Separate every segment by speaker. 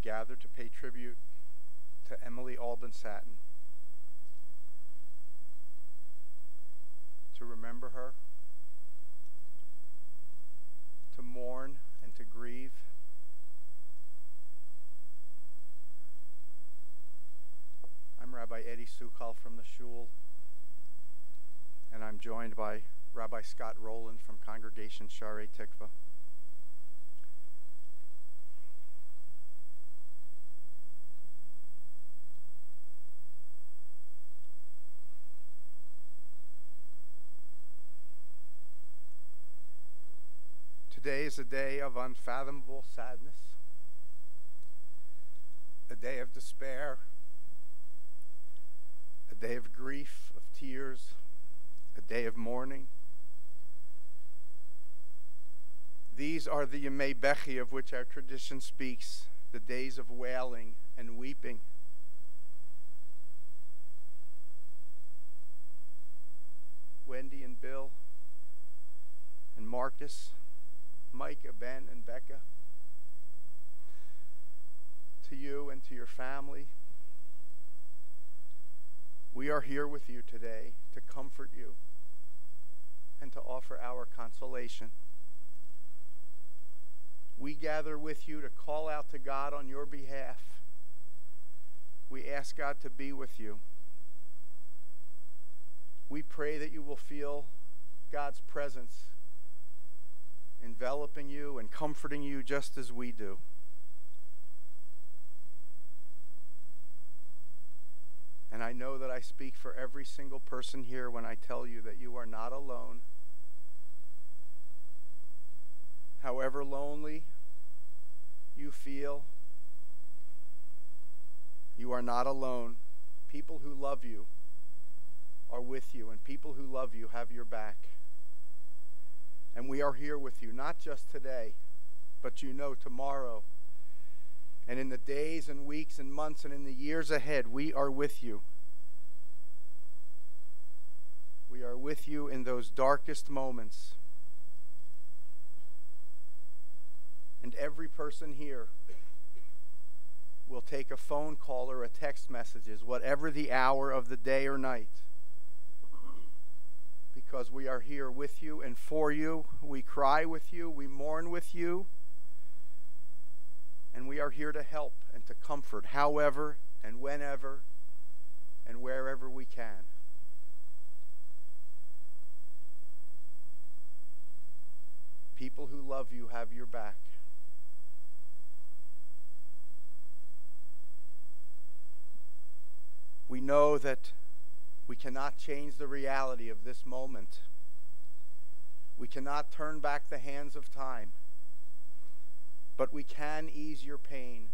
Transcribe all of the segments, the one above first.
Speaker 1: gather to pay tribute to Emily Alban Sattin, to remember her, to mourn and to grieve. I'm Rabbi Eddie Sukal from the Shul, and I'm joined by Rabbi Scott Rowland from Congregation Sharei Tikva. Today is a day of unfathomable sadness, a day of despair, a day of grief, of tears, a day of mourning. These are the Yemei Bechi of which our tradition speaks, the days of wailing and weeping. Wendy and Bill and Marcus, Micah, Ben, and Becca, to you and to your family, we are here with you today to comfort you and to offer our consolation. We gather with you to call out to God on your behalf. We ask God to be with you. We pray that you will feel God's presence enveloping you and comforting you just as we do. And I know that I speak for every single person here when I tell you that you are not alone. However lonely you feel, you are not alone. People who love you are with you, and people who love you have your back. And we are here with you, not just today, but tomorrow. And in the days and weeks and months and in the years ahead, we are with you. We are with you in those darkest moments. And every person here will take a phone call or a text messages, whatever the hour of the day or night, because we are here with you and for you. We cry with you, we mourn with you, and we are here to help and to comfort however and whenever and wherever we can. People who love you have your back. We know that we cannot change the reality of this moment. We cannot turn back the hands of time. But we can ease your pain,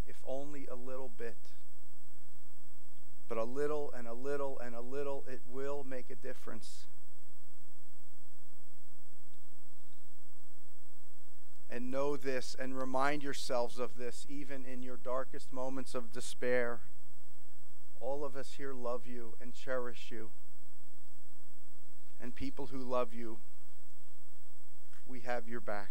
Speaker 1: if only a little bit. But a little and a little and a little, it will make a difference. And know this and remind yourselves of this even in your darkest moments of despair. All of us here love you and cherish you. And people who love you, we have your back.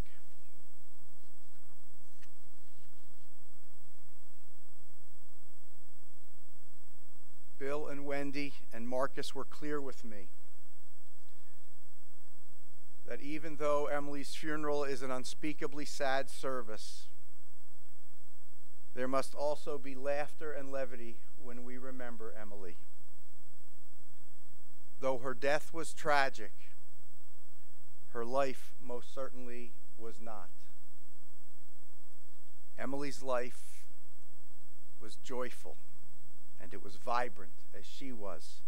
Speaker 1: Bill and Wendy and Marcus were clear with me that even though Emily's funeral is an unspeakably sad service, there must also be laughter and levity when we remember Emily. Though her death was tragic, her life most certainly was not. Emily's life was joyful, and it was vibrant as she was,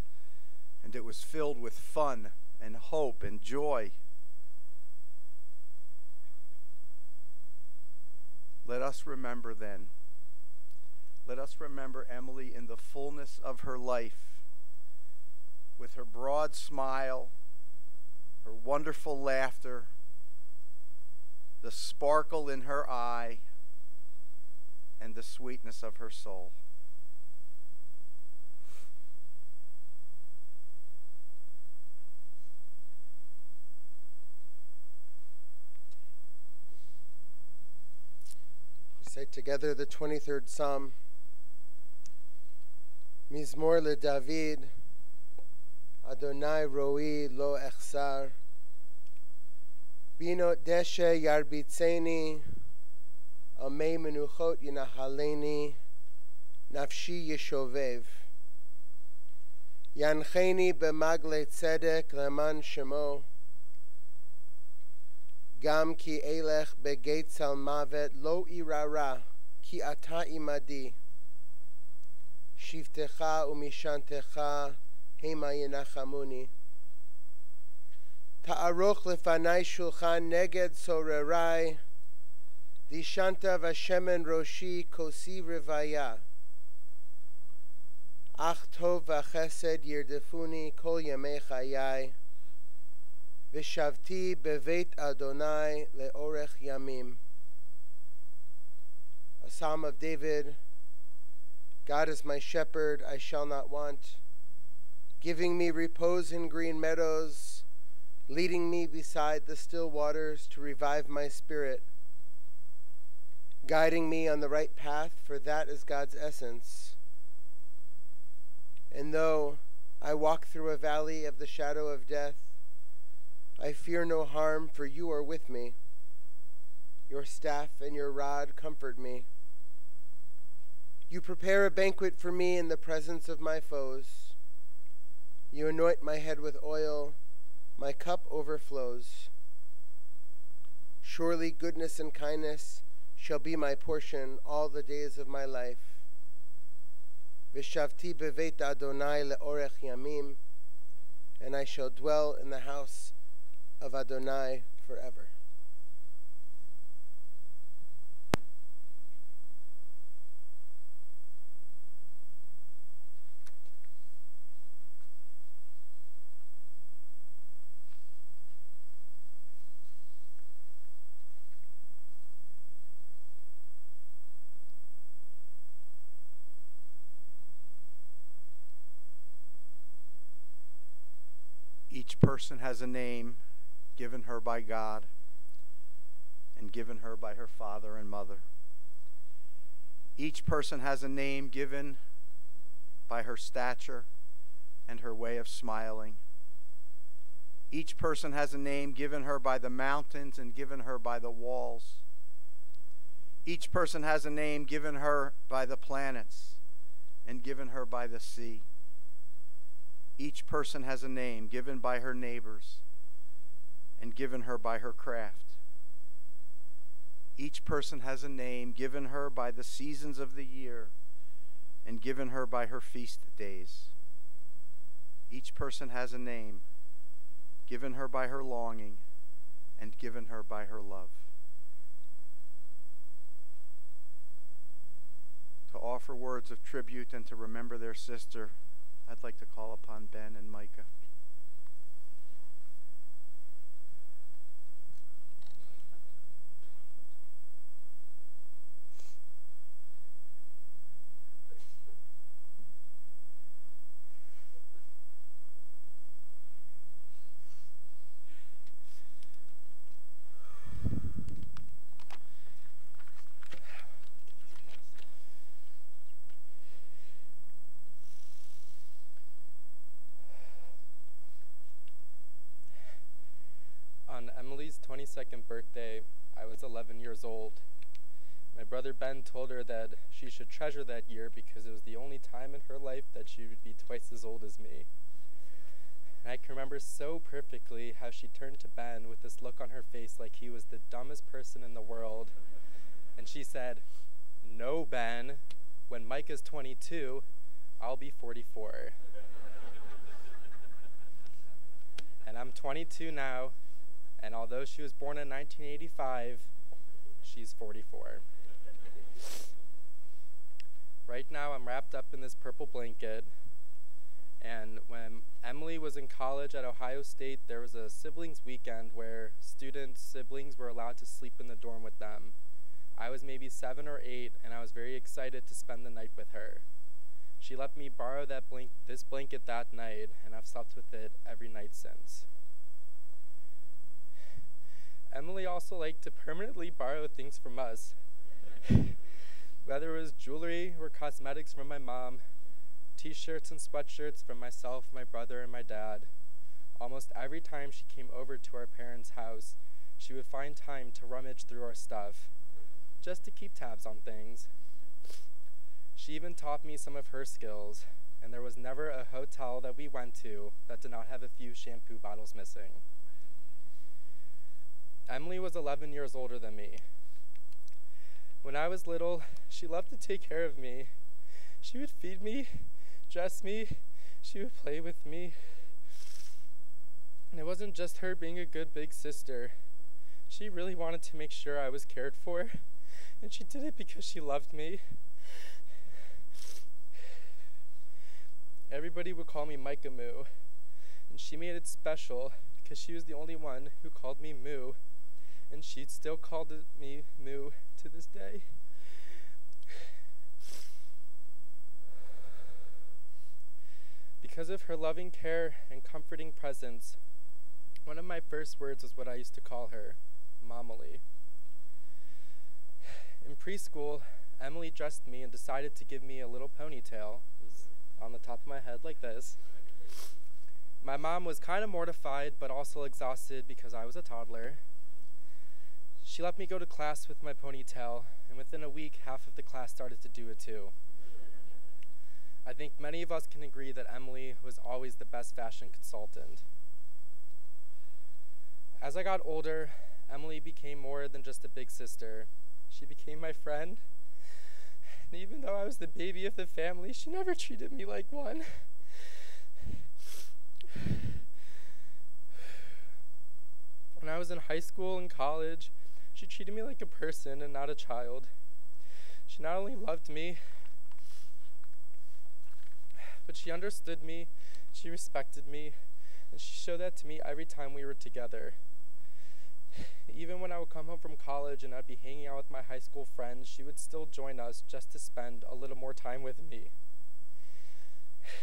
Speaker 1: and it was filled with fun and hope and joy. Let us remember then. Let us remember Emily in the fullness of her life, with her broad smile, her wonderful laughter, the sparkle in her eye, and the sweetness of her soul.
Speaker 2: Say together the 23rd Psalm. Mizmor LeDavid, Adonai roi lo echsar. Binot deshe yarbitzeni, amei menuchot yinahaleni, nafshi yeshovev. Yancheni b'magle tzedek leman shemo, gam ki elech begeit salmavet lo irara, ki ata imadi. Shivtecha umishantecha hema yenachamuni. Ta'aroch lefanai shulchan neged sorerai, dishanta vashemen roshi kosi revaya. Ach tov v'chesed yirdefuni kol yamei chayai, v'shavti beveit Adonai leorech yamim. A Psalm of David. God is my shepherd, I shall not want, giving me repose in green meadows, leading me beside the still waters to revive my spirit, guiding me on the right path, for that is God's essence. And though I walk through a valley of the shadow of death, I fear no harm, for you are with me. Your staff and your rod comfort me. You prepare a banquet for me in the presence of my foes. You anoint my head with oil, my cup overflows. Surely goodness and kindness shall be my portion all the days of my life. V'shavti beveit Adonai leorech yamim, and I shall dwell in the house of Adonai forever.
Speaker 1: Each person has a name given her by God and given her by her father and mother. Each person has a name given by her stature and her way of smiling. Each person has a name given her by the mountains and given her by the walls. Each person has a name given her by the planets and given her by the sea. Each person has a name given by her neighbors and given her by her craft. Each person has a name given her by the seasons of the year and given her by her feast days. Each person has a name given her by her longing and given her by her love. To offer words of tribute and to remember their sister, I'd like to call upon Ben and Micah.
Speaker 3: On Emily's 22nd birthday, I was 11 years old. My brother Ben told her that she should treasure that year because it was the only time in her life that she would be twice as old as me. And I can remember so perfectly how she turned to Ben with this look on her face like he was the dumbest person in the world. And she said, "No, Ben, when Micah's 22, I'll be 44. And I'm 22 now. And although she was born in 1985, she's 44. Right now, I'm wrapped up in this purple blanket. And when Emily was in college at Ohio State, there was a siblings weekend where siblings were allowed to sleep in the dorm with them. I was maybe 7 or 8, and I was very excited to spend the night with her. She let me borrow this blanket that night, and I've slept with it every night since. Emily also liked to permanently borrow things from us. Whether it was jewelry or cosmetics from my mom, t-shirts and sweatshirts from myself, my brother, and my dad. Almost every time she came over to our parents' house, she would find time to rummage through our stuff, just to keep tabs on things. She even taught me some of her skills, and there was never a hotel that we went to that did not have a few shampoo bottles missing. Emily was 11 years older than me. When I was little, she loved to take care of me. She would feed me, dress me, she would play with me. And it wasn't just her being a good big sister. She really wanted to make sure I was cared for, and she did it because she loved me. Everybody would call me Micah Moo, and she made it special because she was the only one who called me Moo, and she still called me Moo to this day. Because of her loving care and comforting presence, one of my first words was what I used to call her, Momily. In preschool, Emily dressed me and decided to give me a little ponytail. It was on the top of my head like this. My mom was kind of mortified, but also exhausted because I was a toddler. She let me go to class with my ponytail, and within a week, half of the class started to do it too. I think many of us can agree that Emily was always the best fashion consultant. As I got older, Emily became more than just a big sister. She became my friend. And even though I was the baby of the family, she never treated me like one. When I was in high school and college, she treated me like a person and not a child. She not only loved me, but she understood me, she respected me, and she showed that to me every time we were together. Even when I would come home from college and I'd be hanging out with my high school friends, she would still join us just to spend a little more time with me.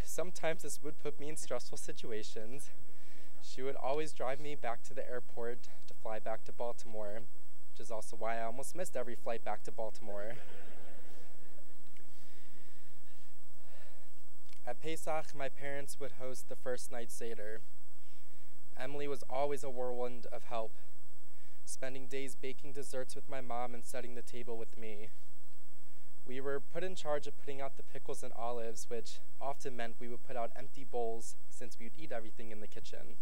Speaker 3: Sometimes this would put me in stressful situations. She would always drive me back to the airport to fly back to Baltimore, which is also why I almost missed every flight back to Baltimore. At Pesach, my parents would host the first night Seder. Emily was always a whirlwind of help, spending days baking desserts with my mom and setting the table with me. We were put in charge of putting out the pickles and olives, which often meant we would put out empty bowls since we would eat everything in the kitchen.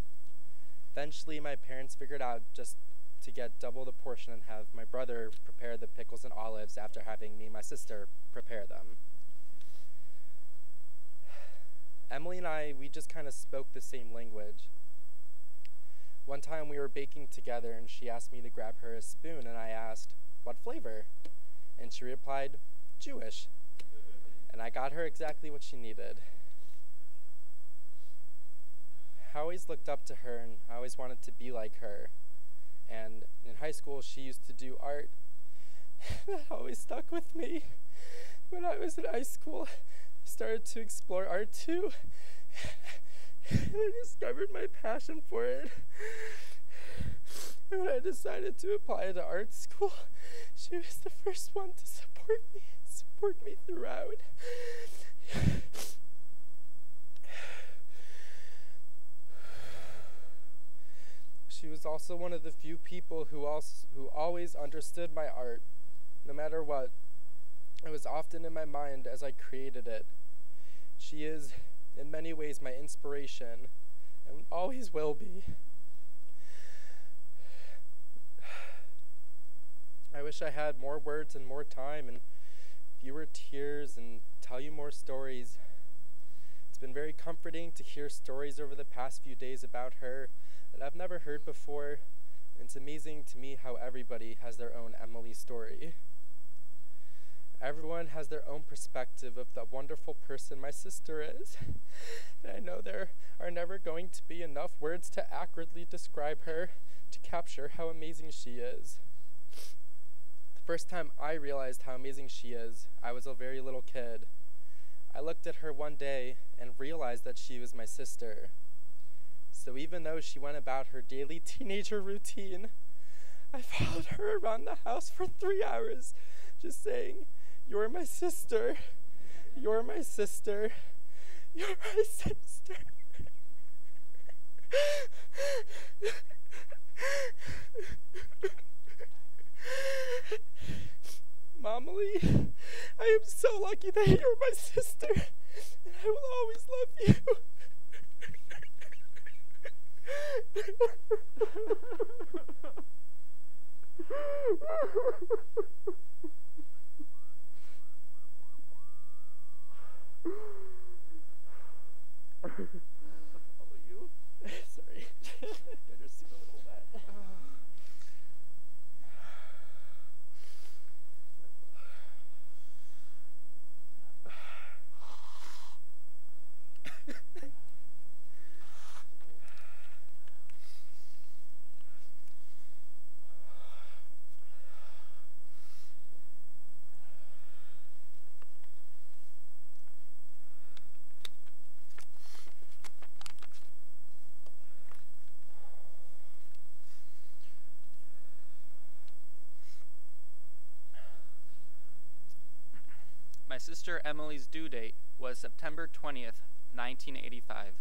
Speaker 3: Eventually, my parents figured out just to get double the portion and have my brother prepare the pickles and olives after having me and my sister prepare them. Emily and I, we just kind of spoke the same language. One time we were baking together and she asked me to grab her a spoon and I asked, "What flavor?" And she replied, "Jewish." And I got her exactly what she needed. I always looked up to her and I always wanted to be like her. And in high school she used to do art. That always stuck with me. When I was in high school, I started to explore art too. And I discovered my passion for it. And when I decided to apply to art school, she was the first one to support me throughout. She was also one of the few people who always understood my art, no matter what. It was often in my mind as I created it. She is, in many ways, my inspiration, and always will be. I wish I had more words and more time and fewer tears and tell you more stories. It's been very comforting to hear stories over the past few days about her that I've never heard before. It's amazing to me how everybody has their own Emily story. Everyone has their own perspective of the wonderful person my sister is. And I know there are never going to be enough words to accurately describe her, to capture how amazing she is. The first time I realized how amazing she is, I was a very little kid. I looked at her one day and realized that she was my sister. So even though she went about her daily teenager routine, I followed her around the house for 3 hours, just saying, "You're my sister. You're my sister. You're my sister." Momily, I am so lucky that you're my sister, and I will always love you. Follow you. Sorry. I just seem a little wet. My sister Emily's due date was September 20th, 1985.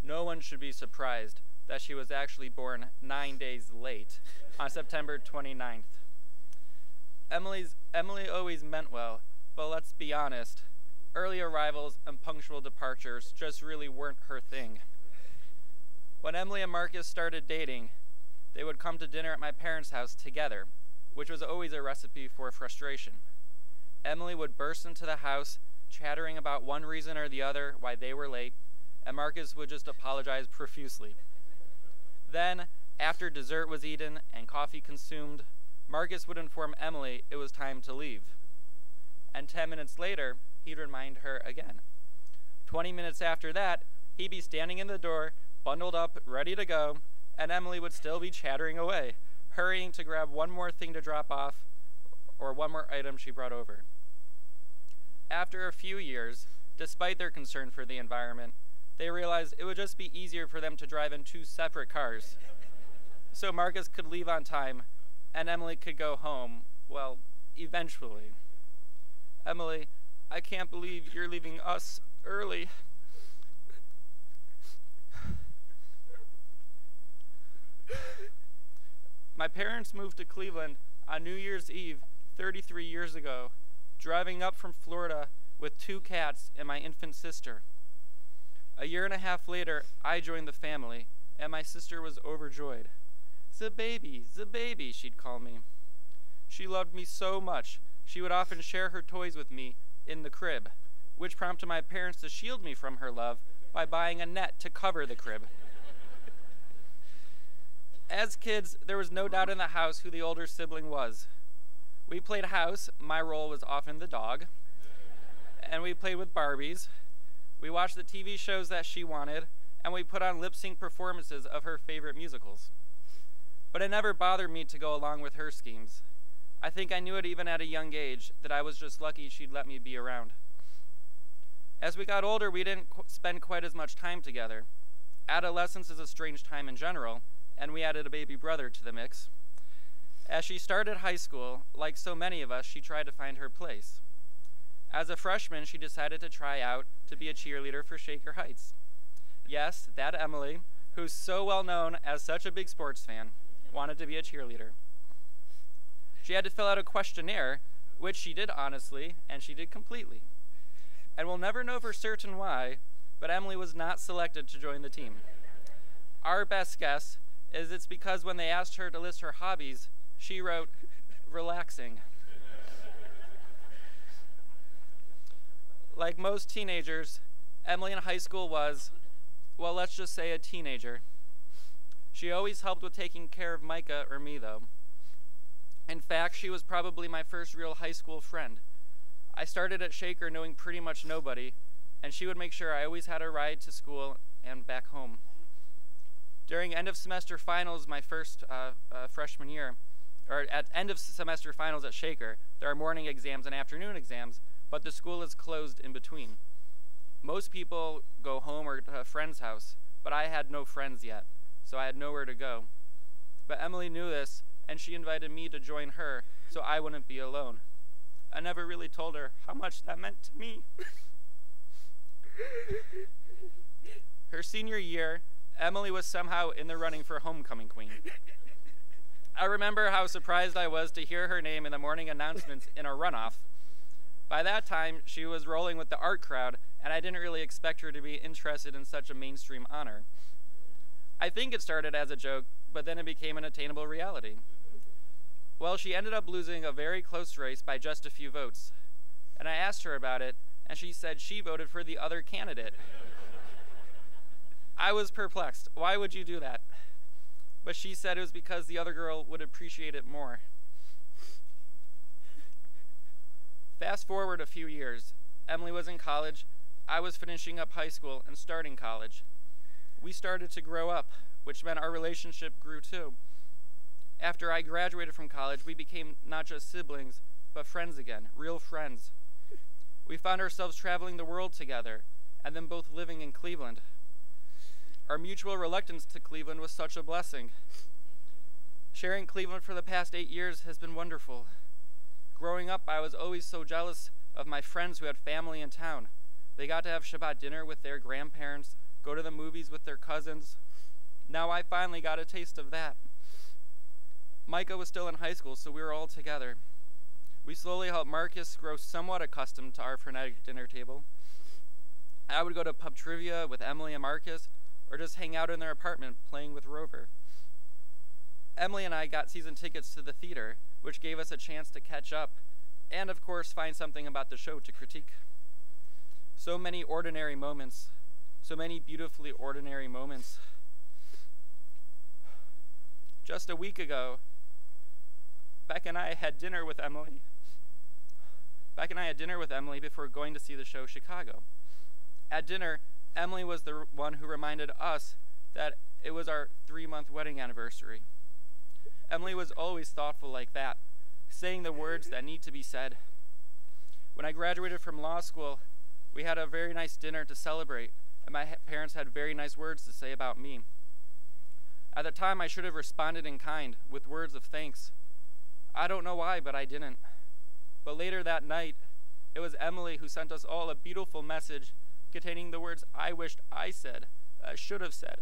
Speaker 3: No one should be surprised that she was actually born 9 days late on September 29th. Emily always meant well, but let's be honest, early arrivals and punctual departures just really weren't her thing. When Emily and Marcus started dating, they would come to dinner at my parents' house together, which was always a recipe for frustration. Emily would burst into the house, chattering about one reason or the other why they were late, and Marcus would just apologize profusely. Then, after dessert was eaten and coffee consumed, Marcus would inform Emily it was time to leave. And 10 minutes later, he'd remind her again. 20 minutes after that, he'd be standing in the door, bundled up, ready to go, and Emily would still be chattering away, hurrying to grab one more thing to drop off or one more item she brought over. After a few years, despite their concern for the environment, they realized it would just be easier for them to drive in two separate cars. So Marcus could leave on time, and Emily could go home, well, eventually. Emily, I can't believe you're leaving us early. My parents moved to Cleveland on New Year's Eve 33 years ago, driving up from Florida with 2 cats and my infant sister. A year and a half later, I joined the family, and my sister was overjoyed. "The baby," she'd call me. She loved me so much, she would often share her toys with me in the crib, which prompted my parents to shield me from her love by buying a net to cover the crib. As kids, there was no doubt in the house who the older sibling was. We played house. My role was often the dog. And we played with Barbies. We watched the TV shows that she wanted, and we put on lip-sync performances of her favorite musicals. But it never bothered me to go along with her schemes. I think I knew it even at a young age, that I was just lucky she'd let me be around. As we got older, we didn't spend quite as much time together. Adolescence is a strange time in general, and we added a baby brother to the mix. As she started high school, like so many of us, she tried to find her place. As a freshman, she decided to try out to be a cheerleader for Shaker Heights. Yes, that Emily, who's so well known as such a big sports fan, wanted to be a cheerleader. She had to fill out a questionnaire, which she did honestly, and she did completely. And we'll never know for certain why, but Emily was not selected to join the team. Our best guess is it's because when they asked her to list her hobbies, she wrote, "relaxing." Like most teenagers, Emily in high school was, well, let's just say a teenager. She always helped with taking care of Micah or me, though. In fact, she was probably my first real high school friend. I started at Shaker knowing pretty much nobody, and she would make sure I always had a ride to school and back home. During end of semester finals my first freshman year, or at end of semester finals at Shaker, there are morning exams and afternoon exams, but the school is closed in between. Most people go home or to a friend's house, but I had no friends yet, so I had nowhere to go. But Emily knew this, and she invited me to join her so I wouldn't be alone.
Speaker 4: I never really told her how much that meant to me. Her senior year, Emily was somehow in the running for homecoming queen. I remember how surprised I was to hear her name in the morning announcements in a runoff. By that time, she was rolling with the art crowd, and I didn't really expect her to be interested in such a mainstream honor. I think it started as a joke, but then it became an attainable reality. Well, she ended up losing a very close race by just a few votes, and I asked her about it, and she said she voted for the other candidate. I was perplexed. Why would you do that? But she said it was because the other girl would appreciate it more. Fast forward a few years. Emily was in college, I was finishing up high school and starting college. We started to grow up, which meant our relationship grew too. After I graduated from college, we became not just siblings, but friends again, real friends. We found ourselves traveling the world together, and then both living in Cleveland. Our mutual reluctance to Cleveland was such a blessing. Sharing Cleveland for the past 8 years has been wonderful. Growing up, I was always so jealous of my friends who had family in town. They got to have Shabbat dinner with their grandparents, go to the movies with their cousins. Now I finally got a taste of that. Micah was still in high school, so we were all together. We slowly helped Marcus grow somewhat accustomed to our frenetic dinner table. I would go to pub trivia with Emily and Marcus, or just hang out in their apartment playing with Rover. Emily and I got season tickets to the theater, which gave us a chance to catch up, and of course find something about the show to critique. So many ordinary moments, so many beautifully ordinary moments. Just a week ago, Beck and I had dinner with Emily. Beck and I had dinner with Emily before going to see the show Chicago. At dinner, Emily was the one who reminded us that it was our 3-month wedding anniversary. Emily was always thoughtful like that, saying the words that need to be said. When I graduated from law school, we had a very nice dinner to celebrate, and my parents had very nice words to say about me. At the time, I should have responded in kind, with words of thanks. I don't know why, but I didn't. But later that night, it was Emily who sent us all a beautiful message containing the words I wished I said, should have said.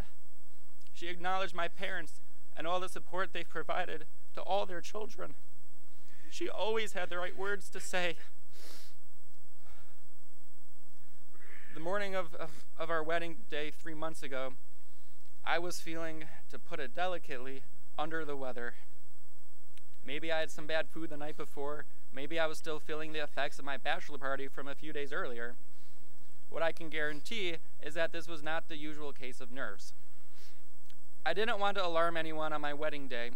Speaker 4: She acknowledged my parents and all the support they've provided to all their children. She always had the right words to say. The morning of our wedding day 3 months ago, I was feeling, to put it delicately, under the weather. Maybe I had some bad food the night before. Maybe I was still feeling the effects of my bachelor party from a few days earlier. What I can guarantee is that this was not the usual case of nerves. I didn't want to alarm anyone on my wedding day,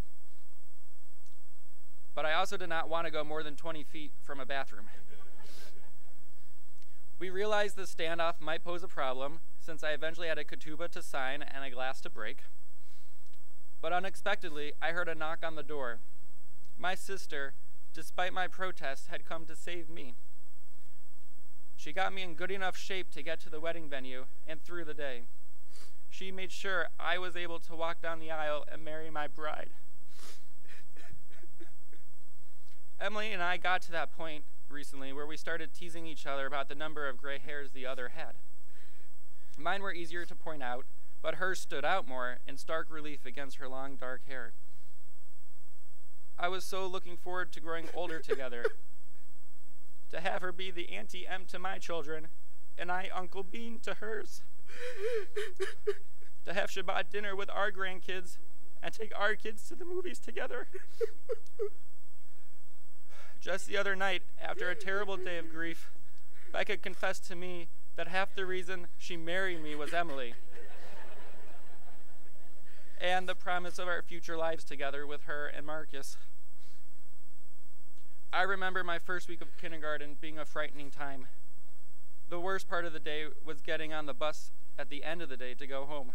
Speaker 4: but I also did not want to go more than 20 feet from a bathroom. We realized the standoff might pose a problem, since I eventually had a ketubah to sign and a glass to break. But unexpectedly, I heard a knock on the door. My sister, despite my protests, had come to save me. She got me in good enough shape to get to the wedding venue and through the day. She made sure I was able to walk down the aisle and marry my bride. Emily and I got to that point recently where we started teasing each other about the number of gray hairs the other had. Mine were easier to point out, but hers stood out more in stark relief against her long dark hair. I was so looking forward to growing older together, to have her be the Auntie M to my children, and I Uncle Bean to hers. To have Shabbat dinner with our grandkids and take our kids to the movies together. Just the other night, after a terrible day of grief, Becca confessed to me that half the reason she married me was Emily, and the promise of our future lives together with her and Marcus. I remember my first week of kindergarten being a frightening time. The worst part of the day was getting on the bus at the end of the day to go home,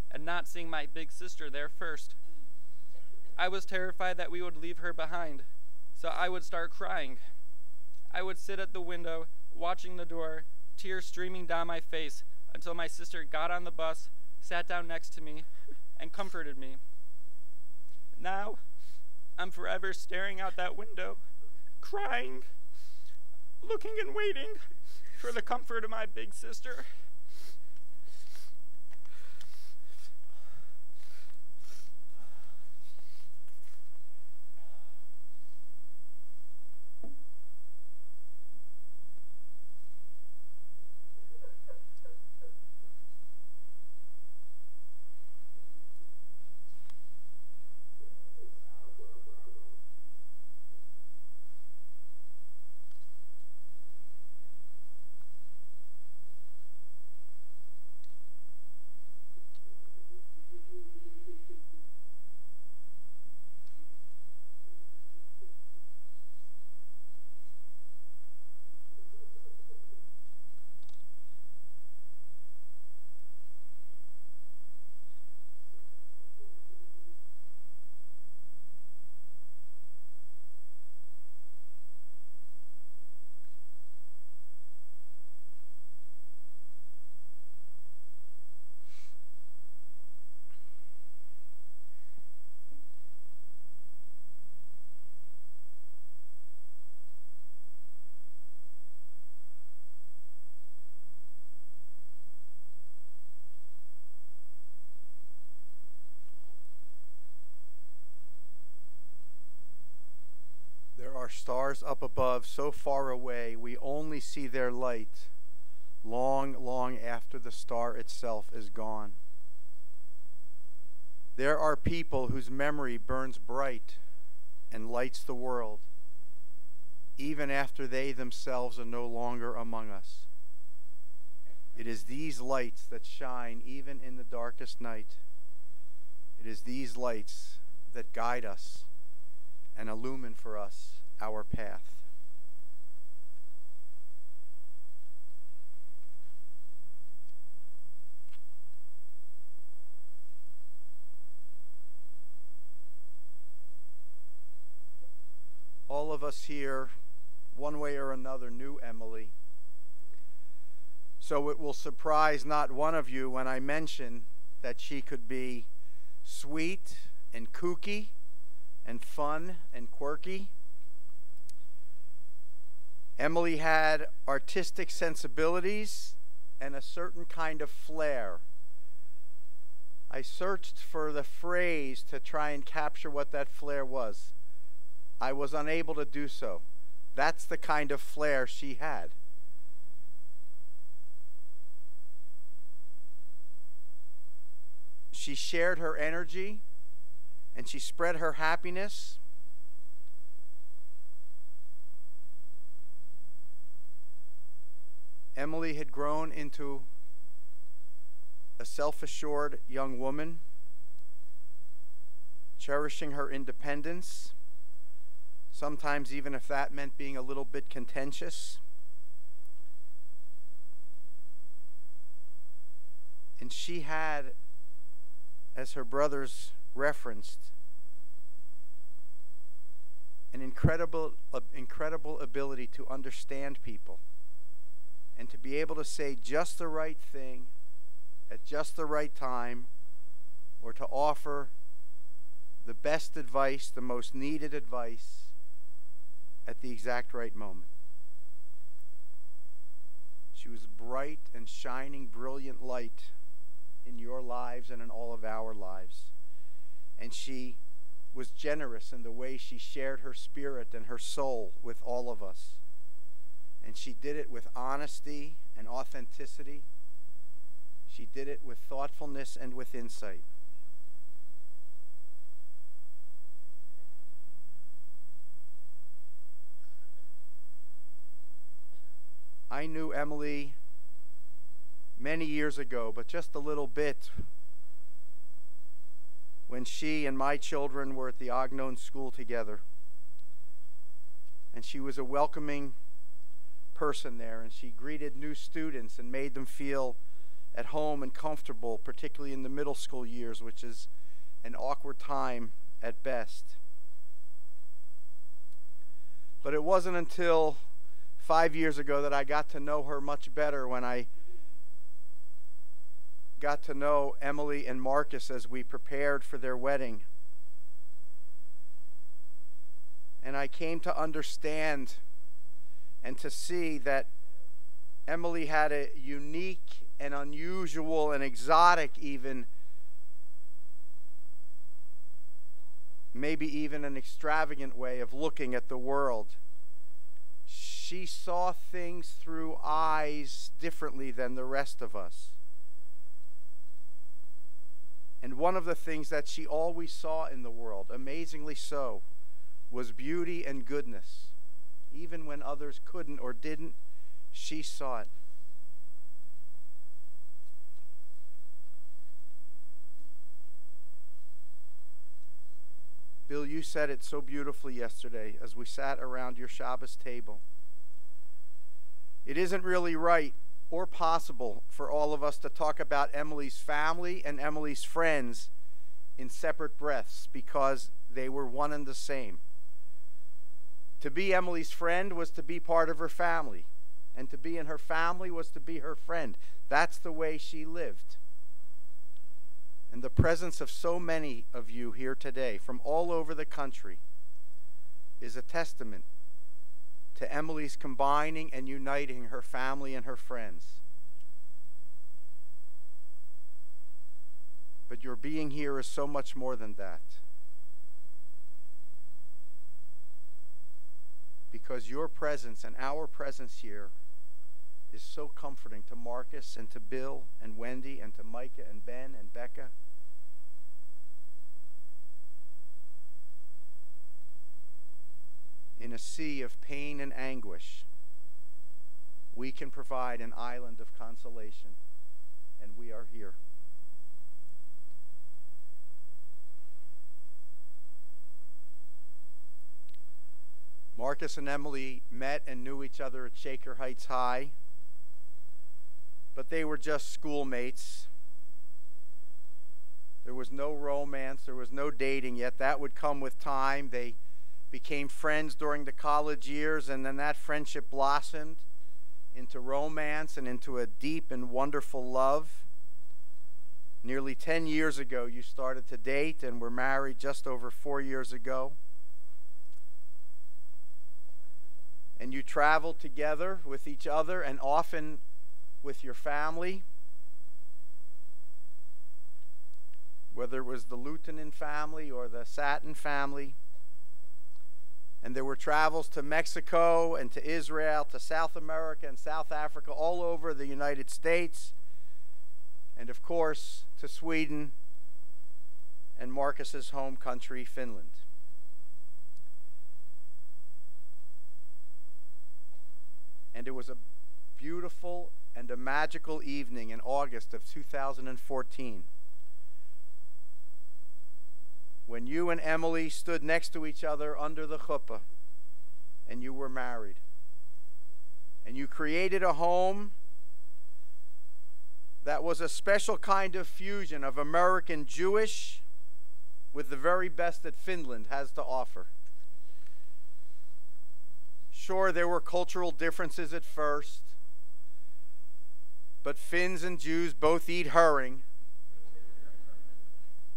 Speaker 4: and not seeing my big sister there first. I was terrified that we would leave her behind, so I would start crying. I would sit at the window, watching the door, tears streaming down my face, until my sister got on the bus, sat down next to me, and comforted me. Now, I'm forever staring out that window, crying, looking and waiting for the comfort of my big sister.
Speaker 1: There are stars up above so far away we only see their light long, long after the star itself is gone. There are people whose memory burns bright and lights the world, even after they themselves are no longer among us. It is these lights that shine even in the darkest night. It is these lights that guide us and illumine for us our path. All of us here, one way or another, knew Emily. So it will surprise not one of you when I mention that she could be sweet and kooky and fun and quirky. Emily had artistic sensibilities and a certain kind of flair. I searched for the phrase to try and capture what that flair was. I was unable to do so. That's the kind of flair she had. She shared her energy and she spread her happiness. Emily had grown into a self-assured young woman, cherishing her independence, sometimes even if that meant being a little bit contentious. And she had, as her brothers referenced, an incredible ability to understand people and to be able to say just the right thing at just the right time, or to offer the best advice, the most needed advice at the exact right moment. She was bright and shining, brilliant light in your lives and in all of our lives. And she was generous in the way she shared her spirit and her soul with all of us. And she did it with honesty and authenticity. She did it with thoughtfulness and with insight. I knew Emily many years ago, but just a little bit, when she and my children were at the Ognon School together. And she was a welcoming person there, and she greeted new students and made them feel at home and comfortable, particularly in the middle school years, which is an awkward time at best. But it wasn't until 5 years ago that I got to know her much better, when I got to know Emily and Marcus as we prepared for their wedding. And I came to understand and to see that Emily had a unique and unusual and exotic even, maybe even an extravagant way of looking at the world. She saw things through eyes differently than the rest of us. And one of the things that she always saw in the world, amazingly so, was beauty and goodness. Even when others couldn't or didn't, she saw it. Bill, you said it so beautifully yesterday as we sat around your Shabbos table. It isn't really right or possible for all of us to talk about Emily's family and Emily's friends in separate breaths because they were one and the same. To be Emily's friend was to be part of her family, and to be in her family was to be her friend. That's the way she lived. And the presence of so many of you here today from all over the country is a testament to Emily's combining and uniting her family and her friends. But your being here is so much more than that. Because your presence and our presence here is so comforting to Marcus and to Bill and Wendy and to Micah and Ben and Becca. In a sea of pain and anguish, we can provide an island of consolation, and we are here. Marcus and Emily met and knew each other at Shaker Heights High, but they were just schoolmates. There was no romance, there was no dating yet. That would come with time. They became friends during the college years, and then that friendship blossomed into romance and into a deep and wonderful love. Nearly 10 years ago, you started to date and were married just over 4 years ago. And you traveled together with each other and often with your family, whether it was the Lutonin family or the Sattin family. And there were travels to Mexico and to Israel, to South America and South Africa, all over the United States, and of course to Sweden and Marcus's home country, Finland. And it was a beautiful and a magical evening in August of 2014 when you and Emily stood next to each other under the chuppah and you were married. And you created a home that was a special kind of fusion of American Jewish with the very best that Finland has to offer. Sure, there were cultural differences at first, but Finns and Jews both eat herring.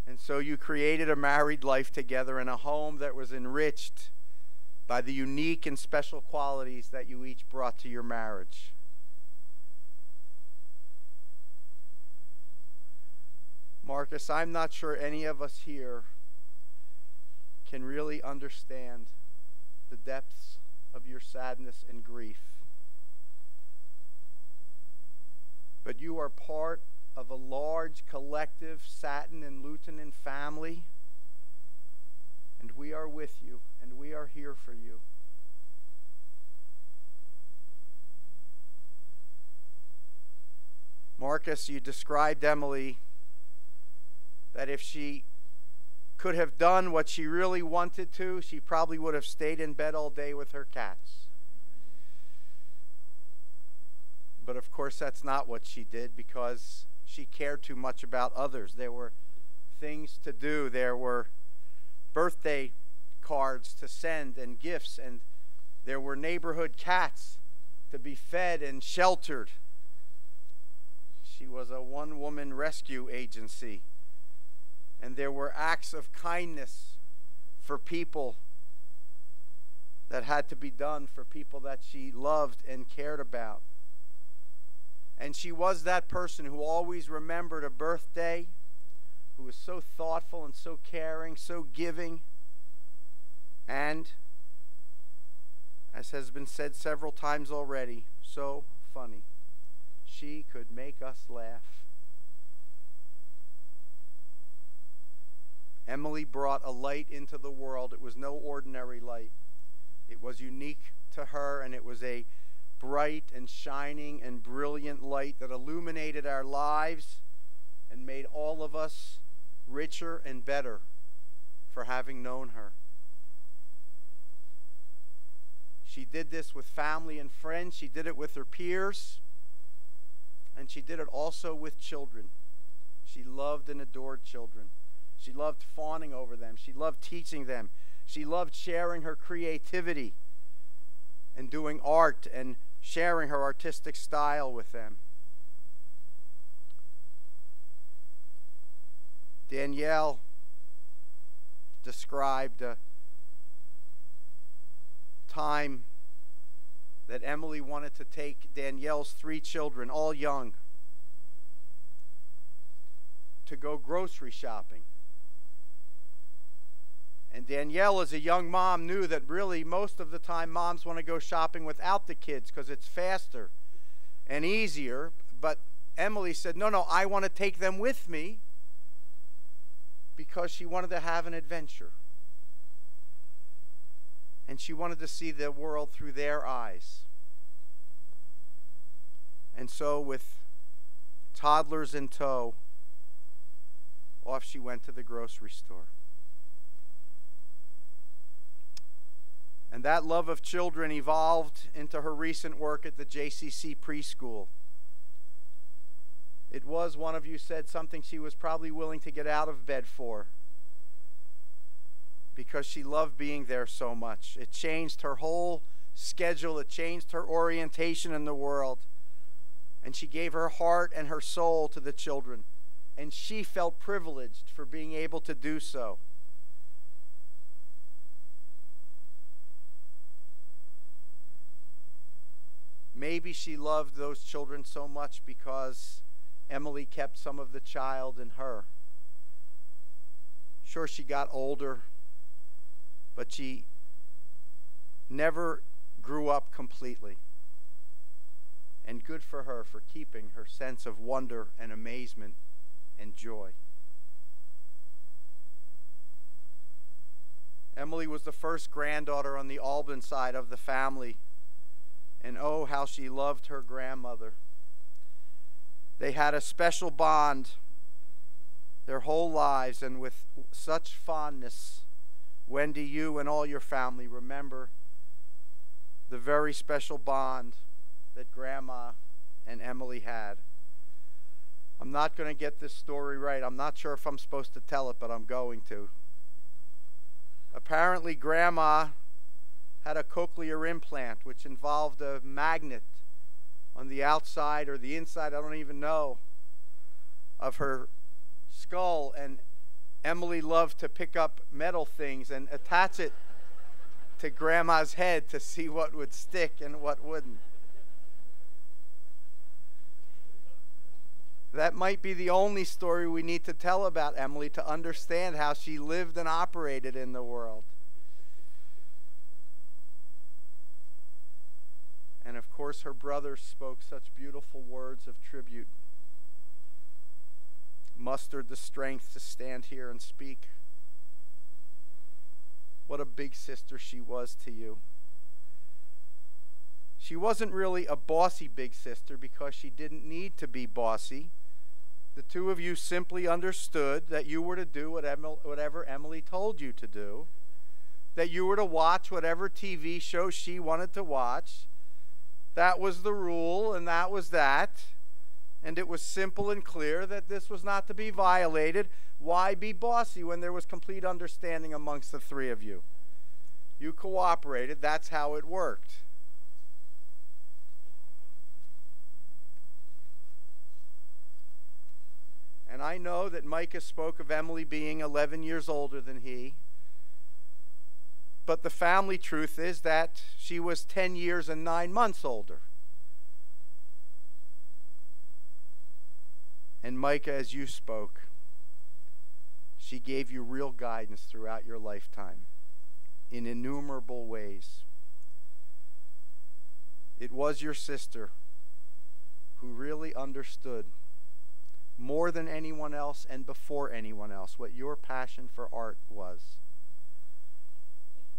Speaker 1: And so you created a married life together in a home that was enriched by the unique and special qualities that you each brought to your marriage. Marcus, I'm not sure any of us here can really understand the depths of your sadness and grief. But you are part of a large collective Sattin and Lutonin family, and we are with you, and we are here for you. Marcus, you described Emily that if she could have done what she really wanted to, she probably would have stayed in bed all day with her cats. But of course that's not what she did, because she cared too much about others. There were things to do. There were birthday cards to send and gifts, and there were neighborhood cats to be fed and sheltered. She was a one-woman rescue agency, and there were acts of kindness for people that had to be done for people that she loved and cared about. And she was that person who always remembered a birthday, who was so thoughtful and so caring, so giving, and, as has been said several times already, so funny. She could make us laugh. Emily brought a light into the world. It was no ordinary light. It was unique to her, and it was a bright and shining and brilliant light that illuminated our lives and made all of us richer and better for having known her. She did this with family and friends. She did it with her peers. And she did it also with children. She loved and adored children. She loved fawning over them. She loved teaching them. She loved sharing her creativity and doing art and sharing her artistic style with them. Danielle described a time that Emily wanted to take Danielle's 3 children, all young, to go grocery shopping. And Danielle, as a young mom, knew that really most of the time moms want to go shopping without the kids because it's faster and easier. But Emily said, no, I want to take them with me, because she wanted to have an adventure. And she wanted to see the world through their eyes. And so, with toddlers in tow, off she went to the grocery store. And that love of children evolved into her recent work at the JCC preschool. It was, one of you said, something she was probably willing to get out of bed for, because she loved being there so much. It changed her whole schedule. It changed her orientation in the world. And she gave her heart and her soul to the children. And she felt privileged for being able to do so. Maybe she loved those children so much because Emily kept some of the child in her. Sure, she got older, but she never grew up completely. And good for her for keeping her sense of wonder and amazement and joy. Emily was the first granddaughter on the Albin side of the family. And oh, how she loved her grandmother. They had a special bond their whole lives, and with such fondness, Wendy, you and all your family remember the very special bond that Grandma and Emily had. I'm not going to get this story right. I'm not sure if I'm supposed to tell it, but I'm going to. Apparently, Grandma had a cochlear implant, which involved a magnet on the outside or the inside, I don't even know, of her skull. And Emily loved to pick up metal things and attach it to Grandma's head to see what would stick and what wouldn't. That might be the only story we need to tell about Emily to understand how she lived and operated in the world. And of course, her brothers spoke such beautiful words of tribute, mustered the strength to stand here and speak. What a big sister she was to you. She wasn't really a bossy big sister because she didn't need to be bossy. The two of you simply understood that you were to do whatever Emily told you to do, that you were to watch whatever TV show she wanted to watch. That was the rule, and that was that. And it was simple and clear that this was not to be violated. Why be bossy when there was complete understanding amongst the three of you? You cooperated. That's how it worked. And I know that Micah spoke of Emily being 11 years older than he. But the family truth is that she was 10 years and 9 months older. And Micah, as you spoke, she gave you real guidance throughout your lifetime in innumerable ways. It was your sister who really understood more than anyone else and before anyone else what your passion for art was.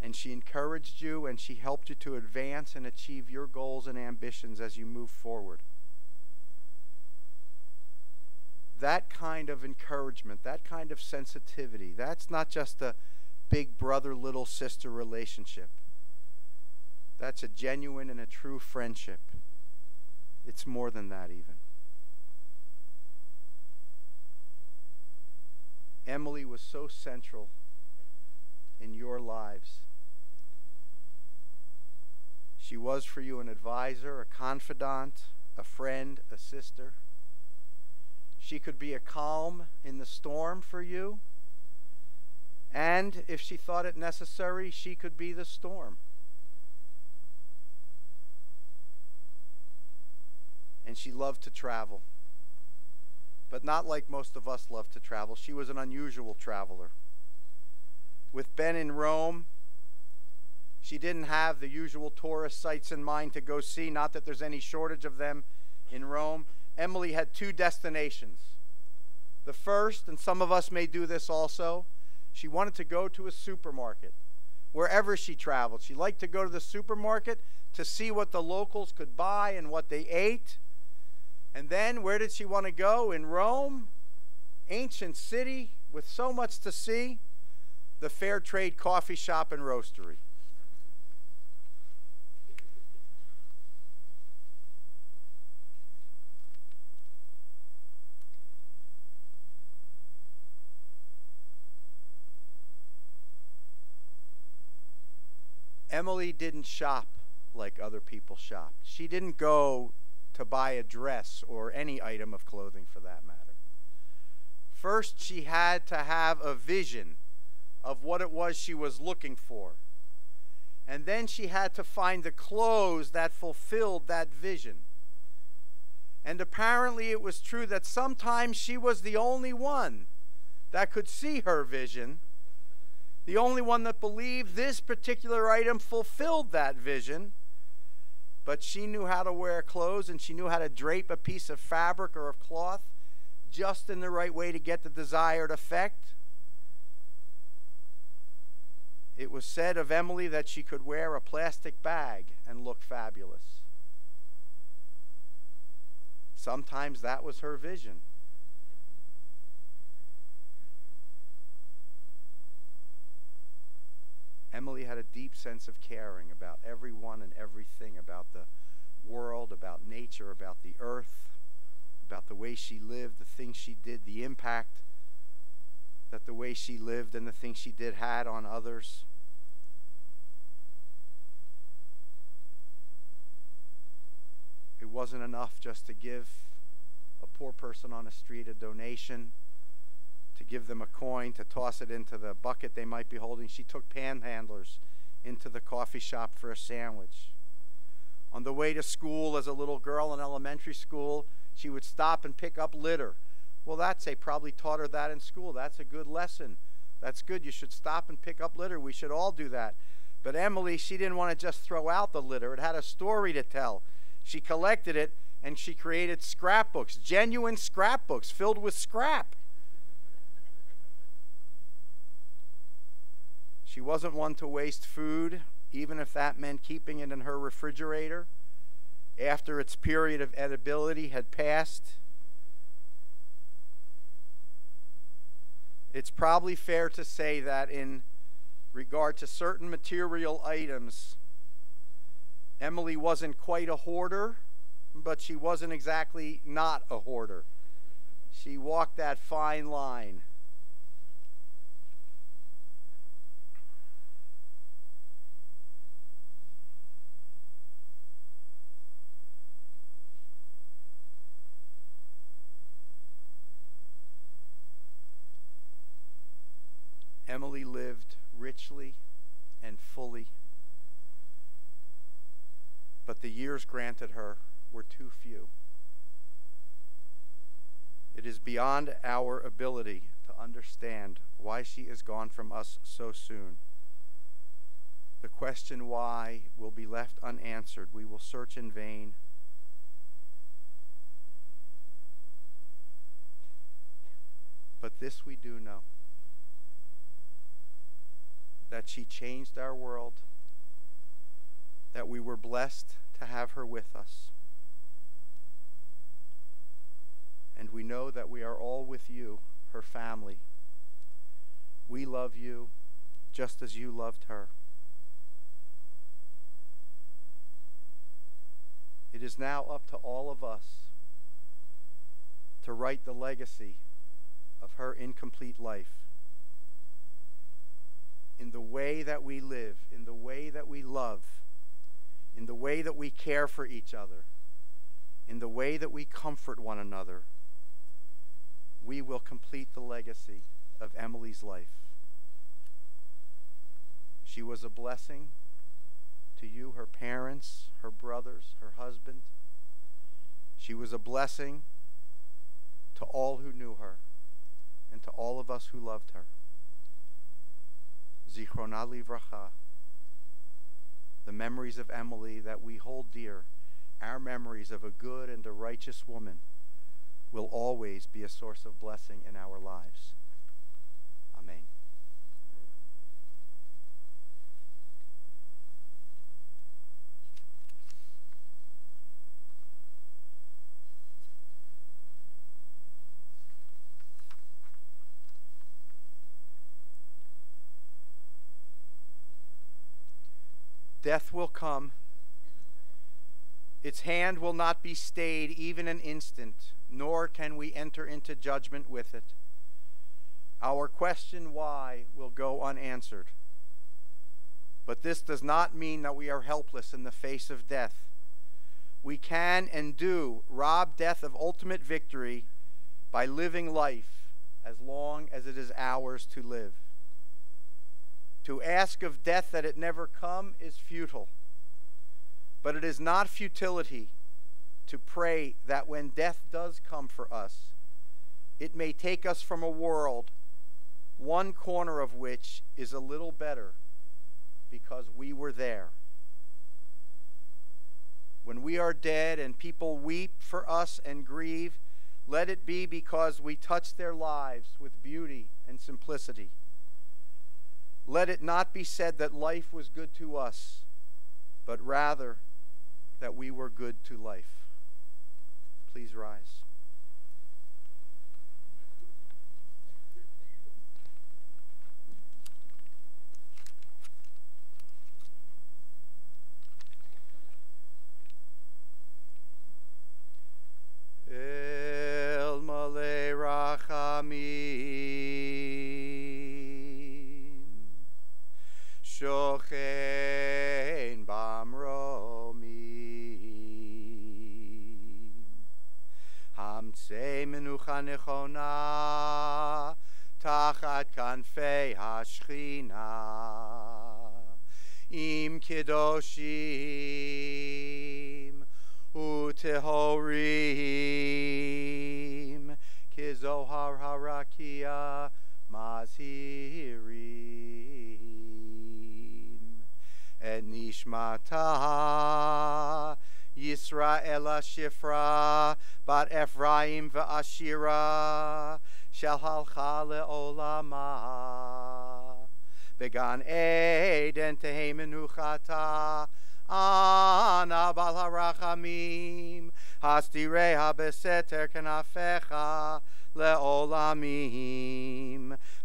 Speaker 1: And she encouraged you and she helped you to advance and achieve your goals and ambitions as you move forward. That kind of encouragement, that kind of sensitivity, that's not just a big brother, little sister relationship. That's a genuine and a true friendship. It's more than that even. Emily was so central in your lives. She was for you an advisor, a confidant, a friend, a sister. She could be a calm in the storm for you. And if she thought it necessary, she could be the storm. And she loved to travel. But not like most of us love to travel. She was an unusual traveler. With Ben in Rome, she didn't have the usual tourist sites in mind to go see. Not that there's any shortage of them in Rome. Emily had 2 destinations. The first, and some of us may do this also, she wanted to go to a supermarket. Wherever she traveled, she liked to go to the supermarket to see what the locals could buy and what they ate. And then, where did she want to go? In Rome, ancient city with so much to see, the Fair Trade coffee shop and roastery. Emily didn't shop like other people shopped. She didn't go to buy a dress or any item of clothing for that matter. First, she had to have a vision of what it was she was looking for. And then she had to find the clothes that fulfilled that vision. And apparently it was true that sometimes she was the only one that could see her vision, the only one that believed this particular item fulfilled that vision. But she knew how to wear clothes and she knew how to drape a piece of fabric or of cloth just in the right way to get the desired effect. It was said of Emily that she could wear a plastic bag and look fabulous. Sometimes that was her vision. Emily had a deep sense of caring about everyone and everything, about the world, about nature, about the earth, about the way she lived, the things she did, the impact that the way she lived and the things she did had on others. It wasn't enough just to give a poor person on the street a donation, to give them a coin, to toss it into the bucket they might be holding. She took panhandlers into the coffee shop for a sandwich. On the way to school as a little girl in elementary school, she would stop and pick up litter. Well, they probably taught her that in school. That's a good lesson. That's good. You should stop and pick up litter. We should all do that. But Emily, she didn't want to just throw out the litter. It had a story to tell. She collected it and she created scrapbooks, genuine scrapbooks filled with scrap. She wasn't one to waste food, even if that meant keeping it in her refrigerator after its period of edibility had passed. It's probably fair to say that in regard to certain material items, Emily wasn't quite a hoarder, but she wasn't exactly not a hoarder. She walked that fine line. Emily lived richly and fully. But the years granted her were too few. It is beyond our ability to understand why she is gone from us so soon. The question why will be left unanswered. We will search in vain. But this we do know, that she changed our world, that we were blessed to have her with us. And we know that we are all with you, her family. We love you just as you loved her. It is now up to all of us to write the legacy of her incomplete life. In the way that we live, in the way that we love, in the way that we care for each other, in the way that we comfort one another, we will complete the legacy of Emily's life. She was a blessing to you, her parents, her brothers, her husband. She was a blessing to all who knew her and to all of us who loved her. Zichrona livracha. The memories of Emily that we hold dear, our memories of a good and a righteous woman, will always be a source of blessing in our lives. Amen. Death will come. Its hand will not be stayed even an instant, nor can we enter into judgment with it. Our question why will go unanswered. But this does not mean that we are helpless in the face of death. We can and do rob death of ultimate victory by living life as long as it is ours to live. To ask of death that it never come is futile. But it is not futility to pray that when death does come for us, it may take us from a world, one corner of which is a little better because we were there. When we are dead and people weep for us and grieve, let it be because we touched their lives with beauty and simplicity. Let it not be said that life was good to us, but rather that we were good to life. Please rise. El Malei Rachamim Shochein Bamromim Hamtzei Menucha Nechona Tachat Kanfei Hashchina Im Kedoshim Utehorim Kizohar Harakia Mazhirim Et Nishmata Yisraela Shifra Bat Ephraim V'Ashira Shel Halcha Le'olama Began Eden Tehei Menuchata Ana Bal Harachamim Hastireha Beseter Kenafecha Le'olamim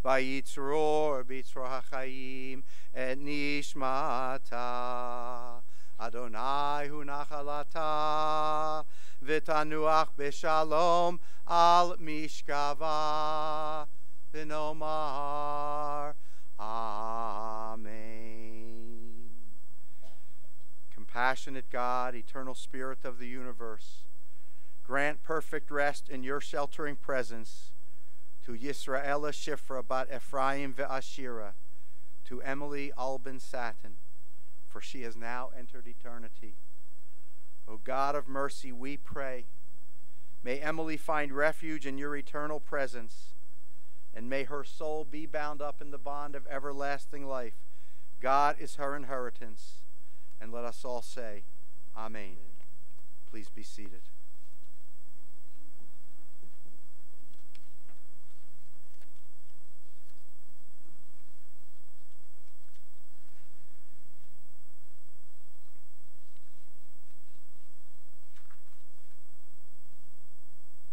Speaker 1: Vayitzror Bitzror HaChaim Et Nishmata Adonai Hu Nachalata V'tanuach B'Shalom Al Mishkava V'nomar Amen. Compassionate God, eternal Spirit of the universe, grant perfect rest in your sheltering presence to Yisraela Shifra Bat Ephraim Ve'Ashira, to Emily Albin Sattin, for she has now entered eternity. O God of mercy, we pray, may Emily find refuge in your eternal presence, and may her soul be bound up in the bond of everlasting life. God is her inheritance. And let us all say, Amen. Please be seated.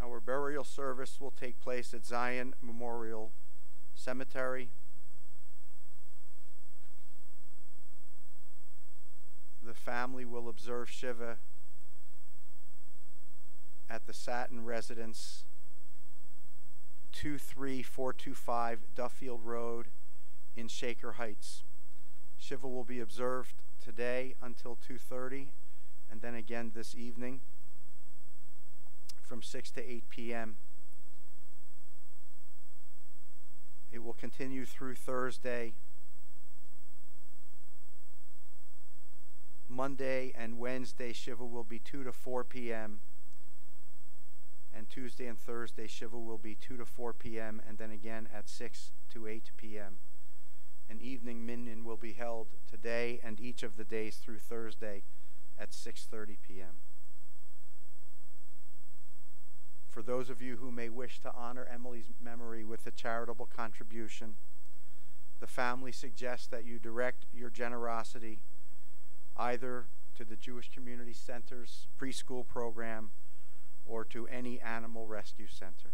Speaker 1: Our burial service will take place at Zion Memorial Cemetery. The family will observe Shiva at the Sattin residence, 23425 Duffield Road in Shaker Heights. Shiva will be observed today until 2:30, and then again this evening from 6 to 8 p.m. It will continue through Thursday. Monday and Wednesday, Shiva will be 2 to 4 p.m. And Tuesday and Thursday, Shiva will be 2 to 4 p.m. and then again at 6 to 8 p.m. An evening minyan will be held today and each of the days through Thursday at 6:30 p.m. For those of you who may wish to honor Emily's memory with a charitable contribution, the family suggests that you direct your generosity either to the Jewish Community Center's preschool program or to any animal rescue center.